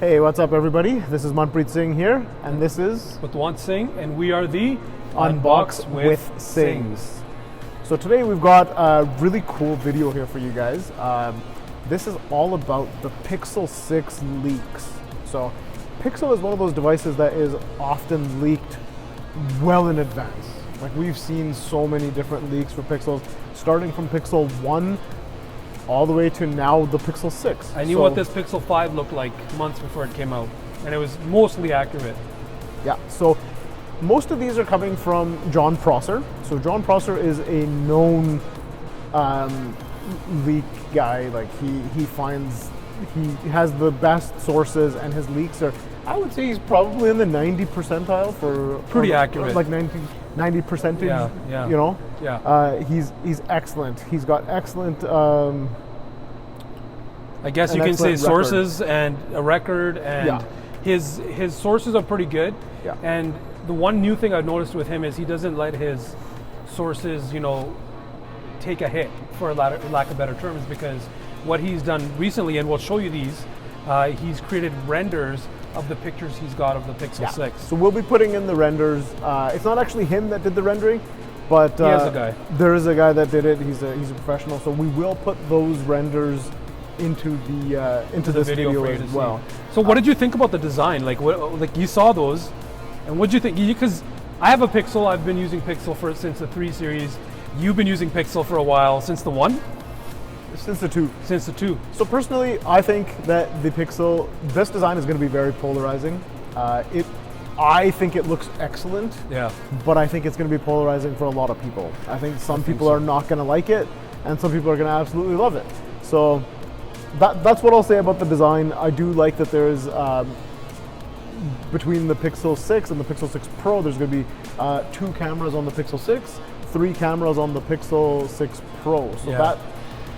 Hey, what's up everybody? This is Manpreet Singh here, and this is Patwant Singh, and we are the Unbox with Singhs. So today we've got a really cool video here for you guys. This is all about the Pixel 6 leaks. So Pixel is one of those devices that is often leaked well in advance. Like, we've seen so many different leaks for Pixels, starting from Pixel 1 all the way to now the Pixel 6. I knew what this Pixel 5 looked like months before it came out, and it was mostly accurate. Yeah, so most of these are coming from Jon Prosser. So Jon Prosser is a known leak guy. Like, he has the best sources, and his leaks are, I would say he's probably in the 90 percentile for pretty accurate. Like 90 percentage, yeah. you know? Yeah. He's excellent. He's got excellent I guess you can say sources and a record, and his sources are pretty good. Yeah. And the one new thing I've noticed with him is he doesn't let his sources, take a hit, for lack of better terms, because what he's done recently, and we'll show you these, he's created renders of the pictures he's got of the Pixel 6. So we'll be putting in the renders. It's not actually him that did the rendering, but he has a guy. There is a guy that did it. He's a professional. So we will put those renders into this video as well. So what did you think about the design? Like you saw those, and what did you think? Because I have a Pixel. I've been using Pixel since the 3 series. You've been using Pixel for a while, since the 1? Since the 2. Since the 2. So personally, I think that the Pixel, this design is going to be very polarizing. I think it looks excellent. Yeah. But I think it's going to be polarizing for a lot of people. I think some people are not going to like it, and some people are going to absolutely love it. So that's what I'll say about the design. I do like that there is, between the Pixel 6 and the Pixel 6 Pro, there's going to be 2 cameras on the Pixel 6, 3 cameras on the Pixel 6 Pro. So that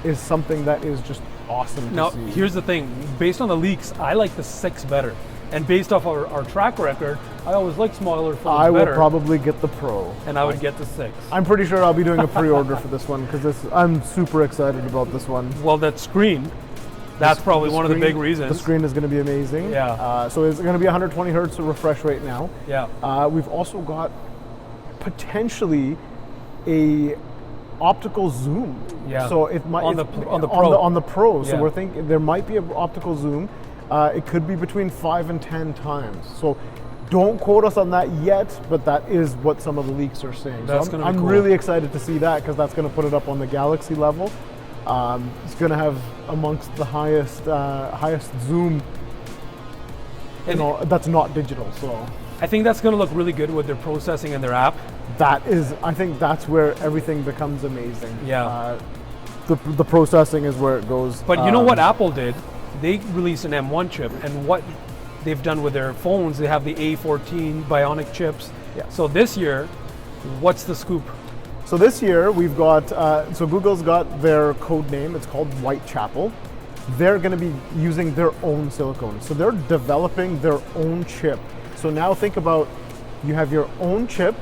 is something that is just awesome to see. Now, here's the thing. Based on the leaks, I like the 6 better. And based off our track record, I always like smaller phones I better. will probably get the Pro. And I would get the 6. I'm pretty sure I'll be doing a pre-order for this one, because I'm super excited about this one. Well, that screen, that's probably one of the big reasons. The screen is going to be amazing. Yeah. So it's going to be 120 hertz refresh rate now. Yeah. We've also got potentially a optical zoom. Yeah. So it might on the Pro. So Yeah. we're thinking there might be an optical zoom. It could be between 5 and 10 times. So don't quote us on that yet, but that is what some of the leaks are saying. That's so going to I'm be cool. really excited to see that, because that's going to put it up on the Galaxy level. It's going to have amongst the highest zoom. That's not digital. So I think that's going to look really good with their processing and their app. I think that's where everything becomes amazing. Yeah. The processing is where it goes. But you know what Apple did? They released an M1 chip, and what they've done with their phones, they have the A14 Bionic chips. Yeah. So this year, what's the scoop? So this year we've got, so Google's got their code name, it's called Whitechapel. They're going to be using their own silicone. So they're developing their own chip. So now think about, you have your own chip,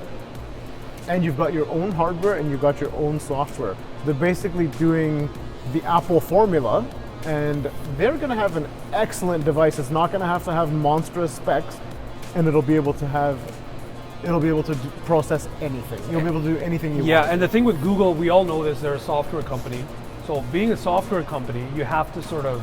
and you've got your own hardware, and you've got your own software. They're basically doing the Apple formula, and they're going to have an excellent device. It's not going to have monstrous specs, and it'll be able to process anything. You'll be able to do anything you want. Yeah, and the thing with Google, we all know this, they're a software company. So being a software company, you have to sort of,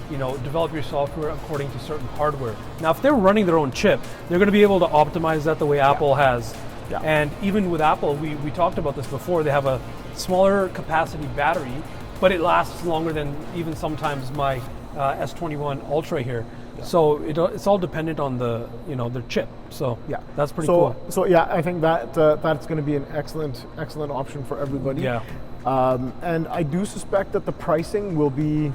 develop your software according to certain hardware. Now, if they're running their own chip, they're going to be able to optimize that the way Apple has. Yeah. And even with Apple, we talked about this before, they have a smaller capacity battery, but it lasts longer than even sometimes my S21 Ultra here. Yeah. So it's all dependent on their chip. So that's pretty cool. So yeah, I think that that's going to be an excellent option for everybody. Yeah. And I do suspect that the pricing will be,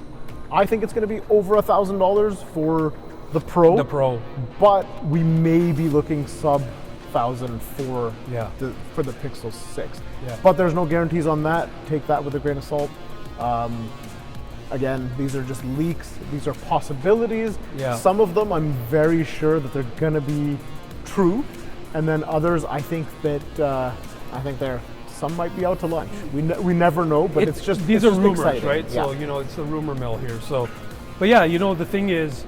I think it's going to be over $1,000 for the Pro. The Pro. But we may be looking sub $1,000 for the Pixel 6. Yeah. But there's no guarantees on that. Take that with a grain of salt. Again, these are just leaks. These are possibilities. Yeah. Some of them I'm very sure that they're going to be true, and then others I think some might be out to lunch. We never know, but it's just these it's are just rumors, exciting. right? Yeah. So it's the rumor mill here. So, but yeah, the thing is,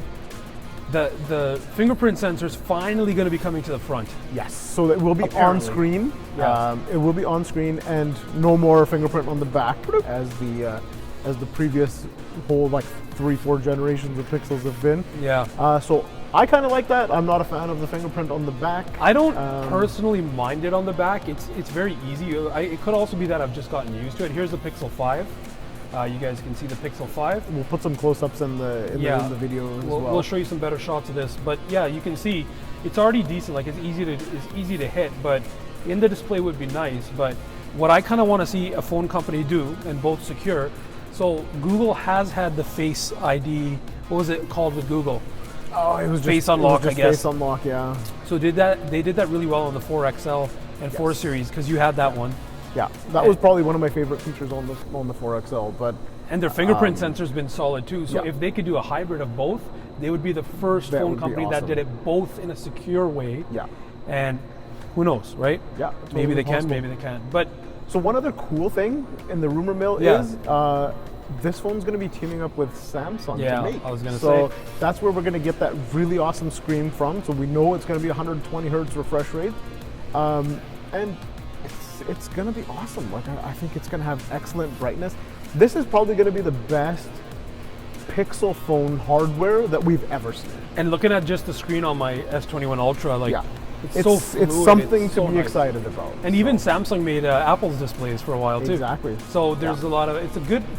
the fingerprint sensor is finally going to be coming to the front. Yes, so it will be on Apparently. screen. Yeah. It will be on screen, and no more fingerprint on the back as the previous whole like 3-4 generations of Pixels have been. Yeah. So I kind of like that. I'm not a fan of the fingerprint on the back. I don't personally mind it on the back. It's very easy. It could also be that I've just gotten used to it. Here's the Pixel 5. You guys can see the Pixel 5. We'll put some close-ups in the video as well. We'll show you some better shots of this. But yeah, you can see it's already decent. Like it's easy to hit, but in the display would be nice. But what I kind of want to see a phone company do, and both secure. So Google has had the Face ID. What was it called with Google? Oh, it was just Face Unlock, I guess. Face Unlock, yeah. So they did that really well on the 4XL and 4 Series because you had that one. Yeah, that was probably one of my favorite features on the 4XL. But and their fingerprint sensor's been solid too. So if they could do a hybrid of both, they would be the first phone company that did it both in a secure way. Yeah. And who knows, right? Yeah. Maybe they possible. can, maybe they can't. But so one other cool thing in the rumor mill is this phone's going to be teaming up with Samsung to make. I was going to so say. that's where we're going to get that really awesome screen from. So we know it's going to be 120 hertz refresh rate, and it's going to be awesome. Like I think it's going to have excellent brightness. This is probably going to be the best Pixel phone hardware that we've ever seen. And looking at just the screen on my S21 Ultra, like it's so fluid, it's something it's to so be nice. excited about. And even Samsung made Apple's displays for a while too. Exactly. So there's a lot of it's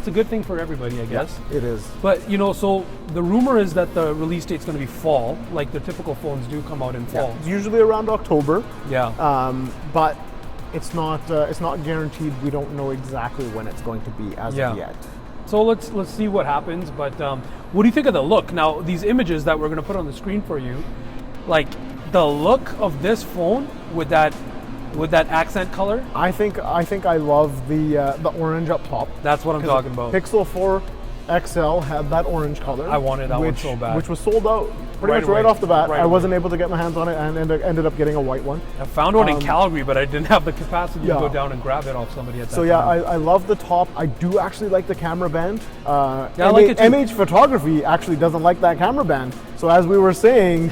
a good thing for everybody, I guess. It is. But so the rumor is that the release date's going to be fall, like the typical phones do come out in fall. It's usually around October. Yeah. But it's not guaranteed. We don't know exactly when it's going to be as of yet. So let's see what happens. But what do you think of the look? Now these images that we're going to put on the screen for you, like the look of this phone with that accent color. I think I love the orange up top. That's what I'm talking about. Pixel 4 XL had that orange color. I wanted that one so bad. Which was sold out pretty much right off the bat. I wasn't able to get my hands on it and ended up getting a white one. I found one in Calgary, but I didn't have the capacity to go down and grab it off somebody at that time. I love the top. I do actually like the camera band. I like it too. MH Photography actually doesn't like that camera band. So as we were saying,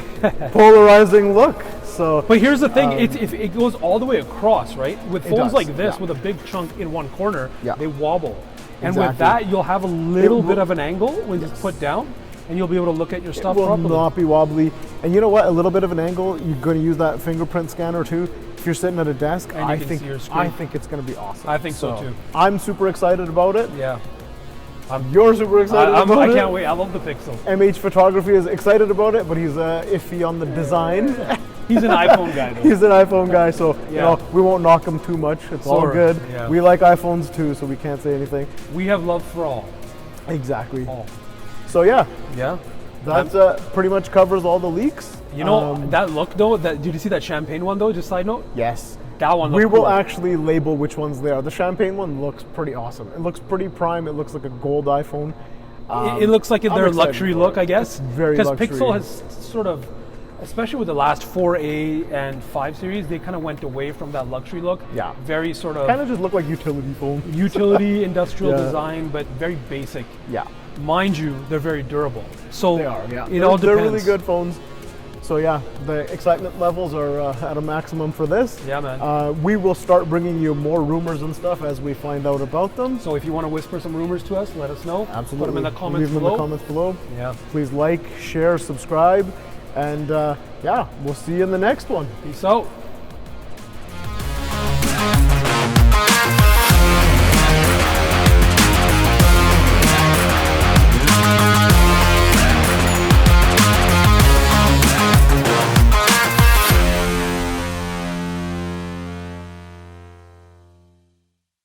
polarizing look. So, but here's the thing: it goes all the way across, right? With phones like this, yeah. with a big chunk in one corner, Yeah. they wobble. And Exactly. with that, you'll have a little bit of an angle when it's put down, and you'll be able to look at your stuff it will properly. not be wobbly. And you know what? A little bit of an angle. You're going to use that fingerprint scanner too. If you're sitting at a desk, And you can see your screen. I think it's going to be awesome. I think so too. I'm super excited about it. Yeah. You're super excited about it. I can't wait. I love the Pixel. MH Photography is excited about it, but he's iffy on the design. He's an iPhone guy, though. He's an iPhone guy, so we won't knock him too much. It's all good. Yeah. We like iPhones too, so we can't say anything. We have love for all. Exactly. All. So yeah, Yeah. that pretty much covers all the leaks. That look though. Did you see that champagne one though? Just side note. Yes. That one. We will cool. actually label which ones they are. The champagne one looks pretty awesome. It looks pretty prime. It looks like a gold iPhone. It looks like I'm their excited luxury for look, it. I guess. It's very Because luxury. Pixel has sort of, especially with the last 4A and 5 series, they kind of went away from that luxury look. Yeah. Very sort of Kind of just look like utility phone. utility, industrial Yeah. design, but very basic. Yeah. Mind you, they're very durable. So They are, yeah. it all They're depends. really good phones. So yeah, the excitement levels are at a maximum for this. Yeah, man. We will start bringing you more rumors and stuff as we find out about them. So if you want to whisper some rumors to us, let us know. Absolutely. Put them in the comments Leave them below. in the comments below. Yeah. Please like, share, subscribe, and we'll see you in the next one. Peace out.